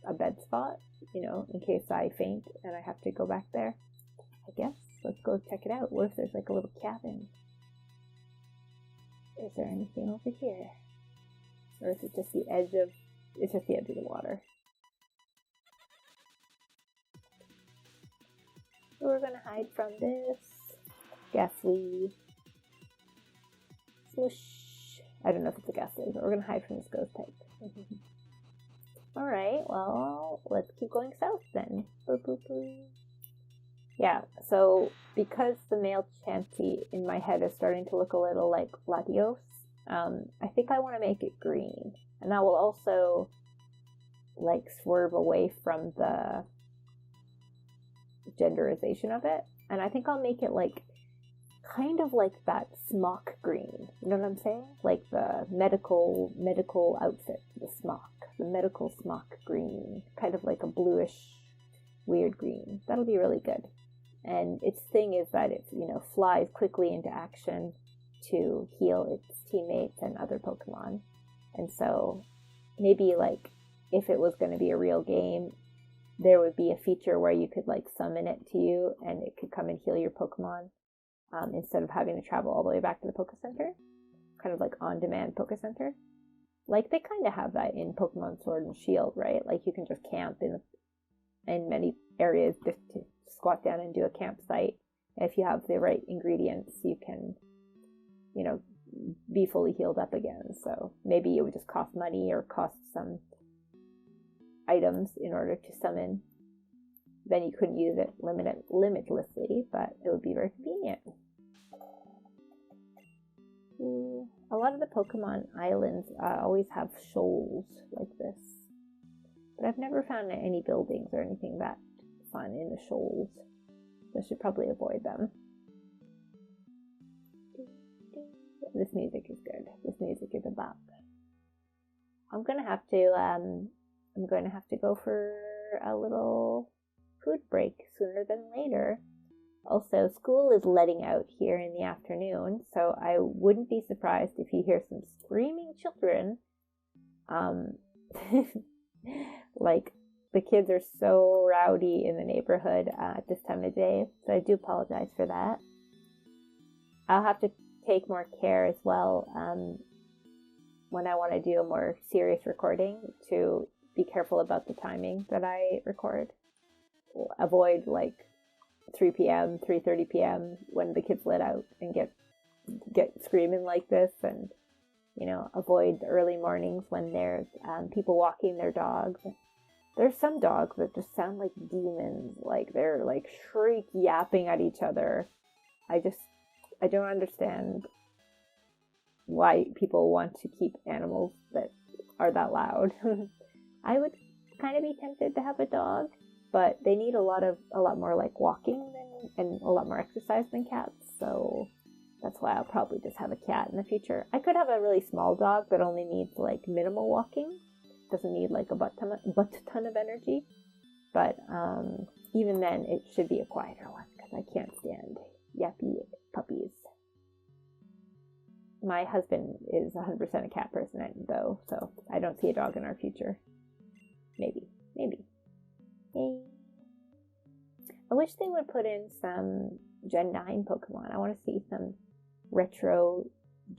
a bed spot, in case I faint and I have to go back there. I guess. Let's go check it out. What if there's like a little cabin? Is there anything over here? Or is it just the edge of the water? So we're gonna hide from this. Ghastly. Swoosh. I don't know if it's a ghastly, but we're gonna hide from this ghost type. Alright, well, let's keep going south then. Boop, boop, boop. Yeah, so because the male Chansey in my head is starting to look a little like Latios, I think I want to make it green. And that will also swerve away from the genderization of it. And I think I'll make it kind of like that smock green. You know what I'm saying? Like the medical outfit, the smock. The medical smock green. Kind of like a bluish, weird green. That'll be really good. And its thing is that it, flies quickly into action to heal its teammates and other Pokemon. And so maybe if it was going to be a real game, there would be a feature where you could summon it to you and it could come and heal your Pokemon instead of having to travel all the way back to the Poke Center. Kind of like on-demand Poke Center. They kind of have that in Pokemon Sword and Shield, right? You can just camp in many areas just to squat down and do a campsite. If you have the right ingredients, you can, be fully healed up again. So maybe it would just cost money or cost some items in order to summon. Then you couldn't use it limitlessly, but it would be very convenient. A lot of the Pokemon islands always have shoals like this. But I've never found any buildings or anything that fun in the shoals. So I should probably avoid them. This music is good. This music is a bop. I'm going to have to go for a little food break sooner than later. Also, school is letting out here in the afternoon, so I wouldn't be surprised if you hear some screaming children. Like, the kids are so rowdy in the neighborhood at this time of day, so I do apologize for that. I'll have to take more care as well when I want to do a more serious recording to be careful about the timing that I record. Avoid like 3 p.m., 3:30 p.m. when the kids let out and get screaming like this, and avoid the early mornings when there's people walking their dogs. There's some dogs that just sound like demons, like they're like shriek yapping at each other. I don't understand why people want to keep animals that are that loud. I would kind of be tempted to have a dog, but they need a lot more like walking and a lot more exercise than cats, so that's why I'll probably just have a cat in the future. I could have a really small dog that only needs like minimal walking, doesn't need like a butt ton of energy, but even then it should be a quieter one because I can't stand yappy puppies. My husband is 100% a cat person though, so I don't see a dog in our future. Maybe. Yay. I wish they would put in some Gen 9 Pokemon. I want to see some retro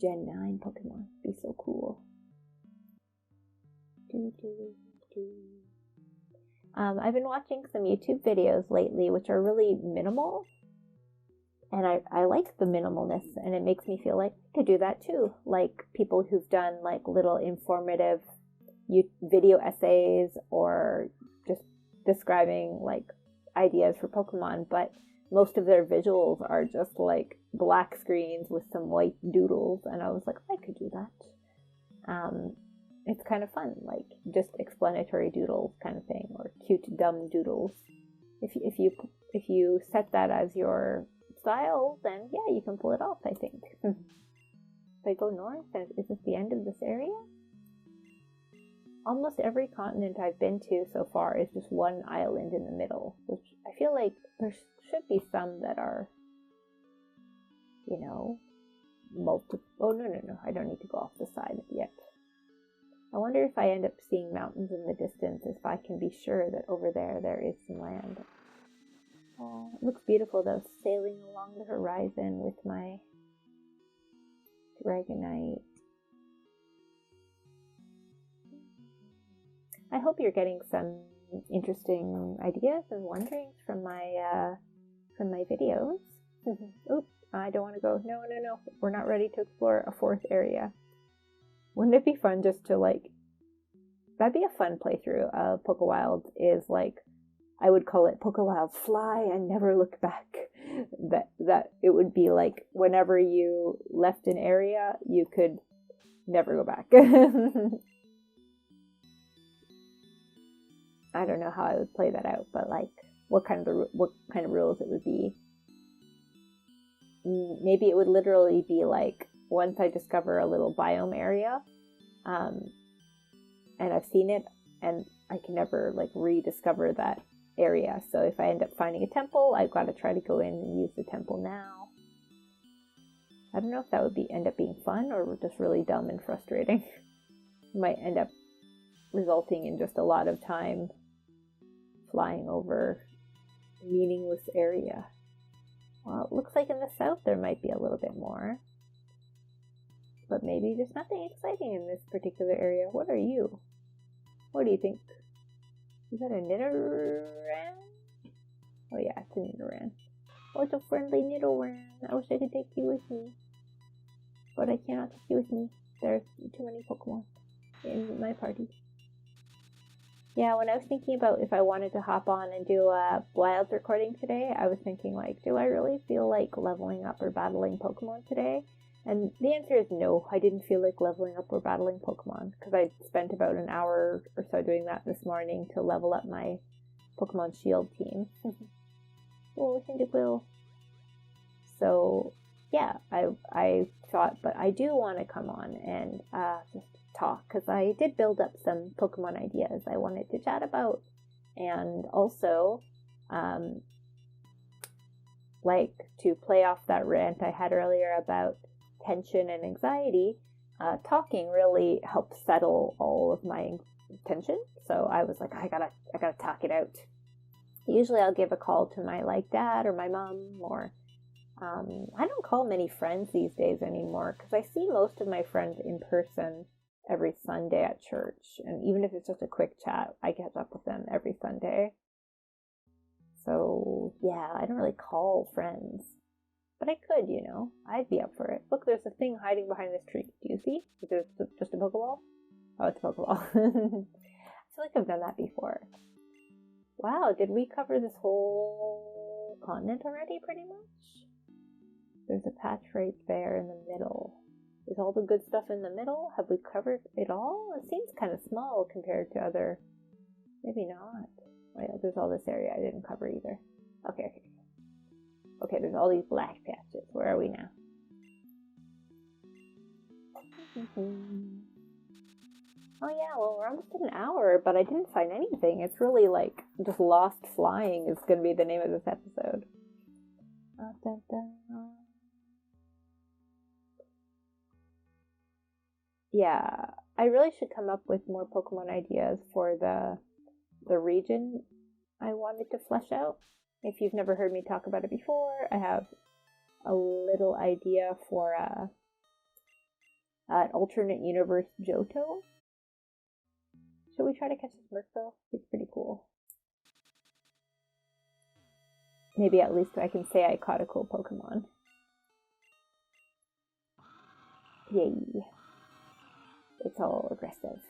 Gen 9 Pokemon. It'd be so cool. I've been watching some YouTube videos lately which are really minimal. And I like the minimalness, and it makes me feel like I could do that too. Like people who've done like little informative video essays or just describing like ideas for Pokemon, but most of their visuals are just like black screens with some white doodles, and I was like, I could do that. It's kind of fun, like just explanatory doodles kind of thing, or cute dumb doodles. If you set that as your style, then yeah, you can pull it off, I think. If I go north, is this the end of this area? Almost every continent I've been to so far is just one island in the middle, which I feel like there should be some that are, multiple. Oh, no, I don't need to go off the side yet. I wonder if I end up seeing mountains in the distance, if I can be sure that over there is some land. Oh, it looks beautiful though, sailing along the horizon with my Dragonite. I hope you're getting some interesting ideas and wonderings from my videos. Oops, I don't want to go. No. We're not ready to explore a fourth area. Wouldn't it be fun just to that'd be a fun playthrough of PokeWilds, is like, I would call it PokeWilds Fly and Never Look Back. That it would be like whenever you left an area, you could never go back. I don't know how I would play that out, but like what kind of rules it would be. Maybe it would literally be like, once I discover a little biome area, and I've seen it, and I can never rediscover that area. So if I end up finding a temple, I've got to try to go in and use the temple now. I don't know if that would end up being fun or just really dumb and frustrating. It might end up resulting in just a lot of time flying over a meaningless area. Well, it looks like in the south there might be a little bit more. But maybe there's nothing exciting in this particular area. What are you? What do you think? Is that a Nidoran? Oh yeah, it's a Nidoran. Oh, it's a friendly Nidoran. I wish I could take you with me. But I cannot take you with me. There's too many Pokemon in my party. Yeah, when I was thinking about if I wanted to hop on and do a Wilds recording today, I was thinking, like, do I really feel like leveling up or battling Pokemon today? And the answer is no, I didn't feel like leveling up or battling Pokemon, because I spent about an hour or so doing that this morning to level up my Pokemon Shield team. Oh, Cyndaquil. So, yeah, I thought, but I do want to come on and just talk, because I did build up some Pokemon ideas I wanted to chat about, and also like to play off that rant I had earlier about tension and anxiety. Talking really helps settle all of my tension, so I was like, I gotta talk it out. Usually I'll give a call to my dad or my mom, or I don't call many friends these days anymore, because I see most of my friends in person every Sunday at church, and even if it's just a quick chat, I catch up with them every Sunday. So yeah, I don't really call friends, but I could, I'd be up for it. Look, there's a thing hiding behind this tree. Do you see? Is it just a Pokeball? Oh, it's a Pokeball. I feel like I've done that before. Wow, did we cover this whole continent already, pretty much? There's a patch right there in the middle. Is all the good stuff in the middle? Have we covered it all? It seems kind of small compared to other... Maybe not. Oh yeah, there's all this area I didn't cover either. Okay. Okay, there's all these black patches. Where are we now? Oh yeah, well, we're almost at an hour, but I didn't find anything. It's really like just Lost Flying is going to be the name of this episode. Yeah, I really should come up with more Pokemon ideas for the region I wanted to flesh out. If you've never heard me talk about it before, I have a little idea for an alternate universe Johto. Should we try to catch this Murkrow? It's pretty cool. Maybe at least I can say I caught a cool Pokemon. Yay. It's all aggressive.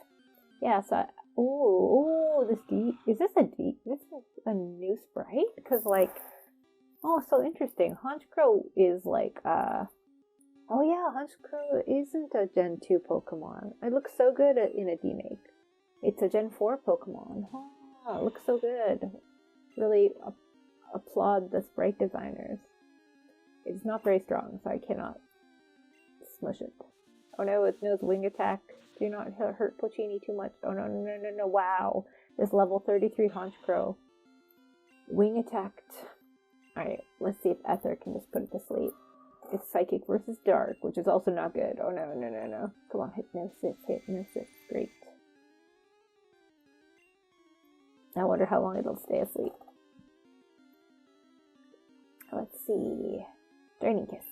Yeah, so... Ooh, this D... Is this a D... This is a new sprite? Because, like... Oh, so interesting. Honchkrow is, like, Oh, yeah, Honchkrow isn't a Gen 2 Pokemon. It looks so good in a D-Make. It's a Gen 4 Pokemon. Oh, it looks so good. Really applaud the sprite designers. It's not very strong, so I cannot smush it. Oh no, it knows wing attack. Do not hurt Puccini too much. Oh no, wow. This level 33 Honchkrow. Wing attacked. Alright, let's see if Ether can just put it to sleep. It's Psychic versus Dark, which is also not good. Oh no. Come on, Hypnosis. Great. I wonder how long it'll stay asleep. Let's see. Draining Kiss.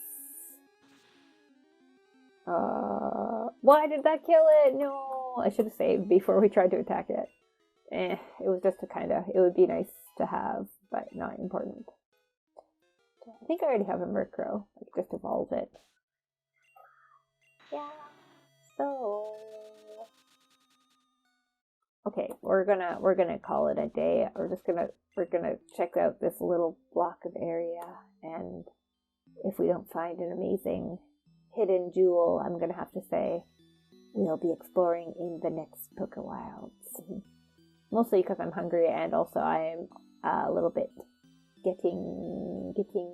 Why did that kill it? No! I should have saved before we tried to attack it. It was just it would be nice to have, but not important. I think I already have a Murkrow. I could just evolve it. Yeah. So... Okay, we're gonna call it a day. We're gonna check out this little block of area, and if we don't find an amazing hidden jewel, I'm gonna have to say we'll be exploring in the next PokeWilds. Mostly because I'm hungry, and also I'm a little bit getting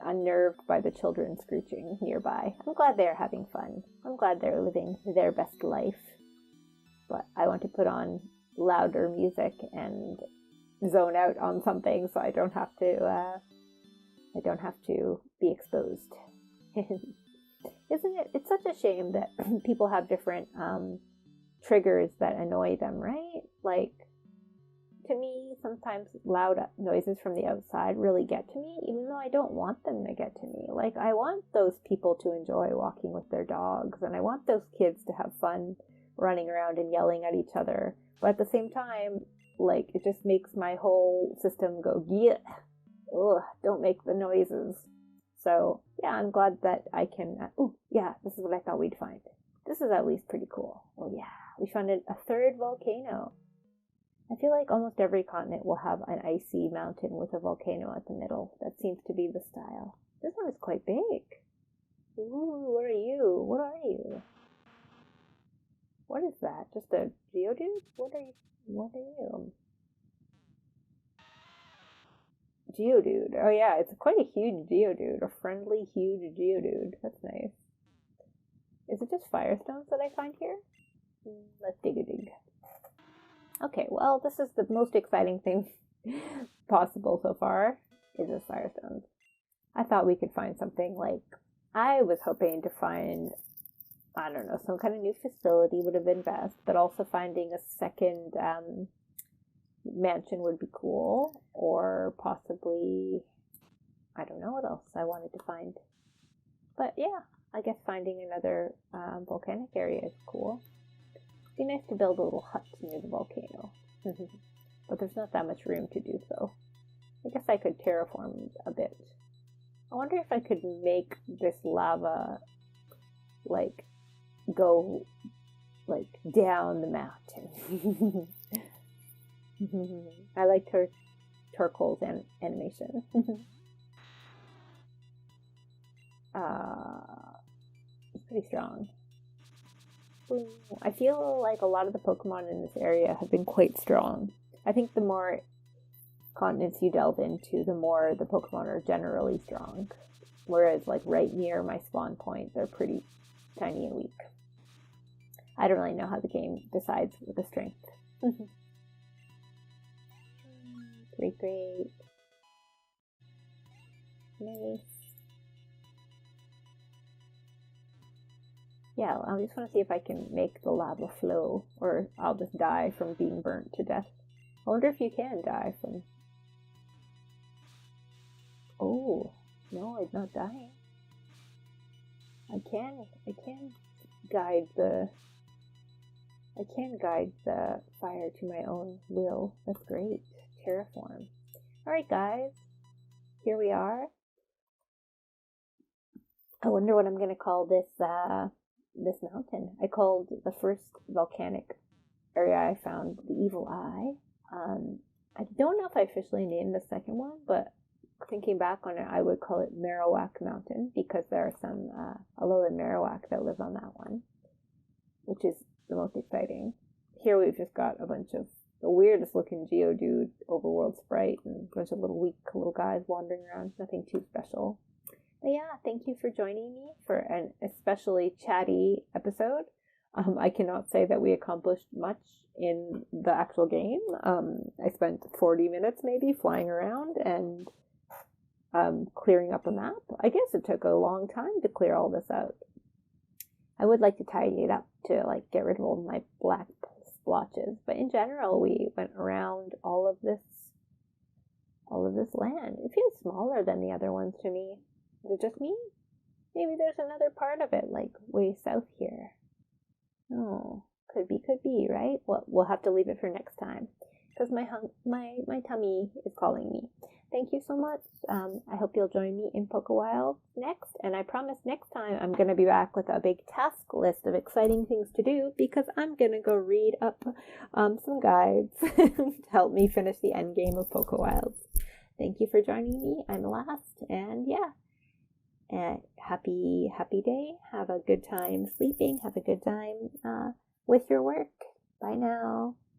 unnerved by the children screeching nearby. I'm glad they're having fun. I'm glad they're living their best life. But I want to put on louder music and zone out on something so I don't have to be exposed. Isn't it? It's such a shame that people have different triggers that annoy them, right? Like, to me, sometimes loud noises from the outside really get to me, even though I don't want them to get to me. Like, I want those people to enjoy walking with their dogs, and I want those kids to have fun running around and yelling at each other. But at the same time, like, it just makes my whole system go, yeah, ugh, don't make the noises. So, yeah, I'm glad that I can, oh, yeah, this is what I thought we'd find. This is at least pretty cool. Oh, yeah, we found a third volcano. I feel like almost every continent will have an icy mountain with a volcano at the middle. That seems to be the style. This one is quite big. Ooh, what are you? What are you? What is that? Just a Geodude? What are you? What are you? Geodude. Oh yeah, it's quite a huge Geodude. A friendly, huge Geodude. That's nice. Is it just Firestones that I find here? Let's dig a dig. Okay, well, this is the most exciting thing possible so far, is this Firestones. I thought we could find something like, I was hoping to find, I don't know, some kind of new facility would have been best, but also finding a second mansion would be cool, or possibly, I don't know what else I wanted to find. But yeah, I guess finding another volcanic area is cool. It'd be nice to build a little hut near the volcano. But there's not that much room to do so. I guess I could terraform a bit. I wonder if I could make this lava, like, go, like, down the mountain. I like turquoise animation. It's pretty strong. I feel like a lot of the Pokemon in this area have been quite strong. I think the more continents you delve into, the more the Pokemon are generally strong. Whereas, like, right near my spawn point, they're pretty tiny and weak. I don't really know how the game decides with the strength. Great. Nice. Yeah, I just want to see if I can make the lava flow, or I'll just die from being burnt to death. I wonder if you can die from... Oh, no, I'm not dying. I can guide the fire to my own will. That's great. Terraform. Alright, guys. Here we are. I wonder what I'm going to call this mountain. I called the first volcanic area I found the Evil Eye. I don't know if I officially named the second one, but thinking back on it, I would call it Marowak Mountain, because there are some Alolan Marowak that live on that one, which is the most exciting. Here we've just got a bunch of the weirdest looking Geodude overworld sprite and a bunch of weak little guys wandering around. Nothing too special. But yeah, thank you for joining me for an especially chatty episode. I cannot say that we accomplished much in the actual game. I spent 40 minutes maybe flying around and clearing up a map. I guess it took a long time to clear all this out. I would like to tidy it up to like get rid of all my black splotches, but in general we went around all of this land. It feels smaller than the other ones to me. Is it just me? Maybe there's another part of it, like way south here. Oh, could be, right? Well, we'll have to leave it for next time, because my tummy is calling me. Thank you so much. I hope you'll join me in PokeWilds next, and I promise next time I'm going to be back with a big task list of exciting things to do, because I'm going to go read up some guides to help me finish the end game of PokeWilds. Thank you for joining me. I'm Last, and yeah. Happy day. Have a good time sleeping. Have a good time with your work. Bye now.